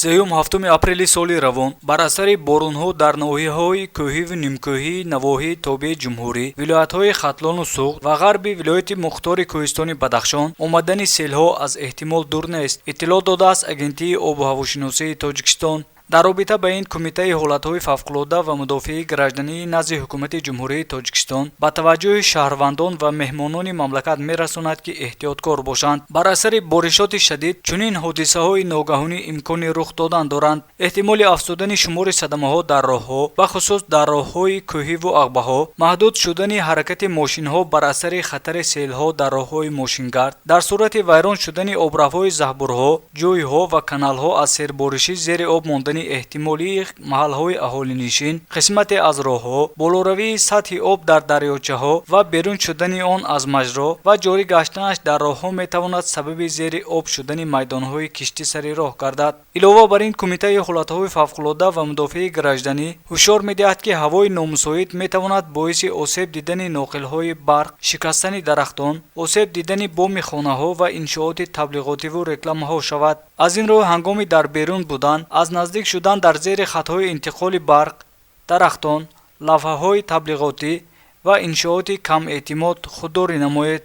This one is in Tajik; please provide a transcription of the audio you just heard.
3 апрели соли равон бар асари борунҳо дар ноҳияҳои кӯҳиву нимкӯҳӣ, навоҳии тобии ҷумҳурӣ, вилоятҳои Хатлону Суғд ва ғарби вилояти мухтори Кӯҳистони Бадахшон омадани селҳо аз эҳтимол дур нест, иттилоъ додааст агентии обу ҳавошиносии Тоҷикистон. дар робита ба ин Кумитаи ҳолатҳои фавқулодда ва мудофиаи гражданӣ назди ҳукумати ҷумҳурии Тоҷикистон ба таваҷҷӯҳи шаҳрвандон ва меҳмонони мамлакат мерасонад, ки эҳтиёткор бошанд. бар асари боришоти шадид чунин ҳодисаҳои ногаҳонӣ имкони рух додан доранд. эҳтимоли афзудани шумори садамаҳо дар роҳҳо, бахусус дар роҳҳои кӯҳиву ағбаҳо, маҳдуд шудани ҳаракати мошинҳо бар асари хатари селҳо дар роҳҳои мошингард, дар сурати вайрон шудани обравҳои заҳбурҳо, ҷӯйҳо ва каналҳо аз серборишӣ зери об мондани эҳтимолии маҳалҳои аҳолинишин, қисмате аз роҳҳо, болоравии сатҳи об дар дарёчаҳо ва берун шудани он аз маҷро ва ҷорӣ гаштанаш дар роҳҳо метавонад сабаби зери об шудани майдонҳои киштисари роҳ гардад. илова бар ин Кумитаи ҳолатҳои фавқулодда ва мудофиаи гражданӣ ҳушёр медиҳад, ки ҳавои номусоид метавонад боиси осеб дидани ноқилҳои барқ, шикастани дарахтон, осеб дидани боми хонаҳо ва иншооти таблиғотиву рекламаҳо шавад. аз ин рӯ ҳангоми дар берун будан, аз наздик шудан дар зери хатҳои интиқоли барқ, дарахтон, лавҳаҳои таблиғотӣ ва иншооти камэътимод худдорӣ намоед.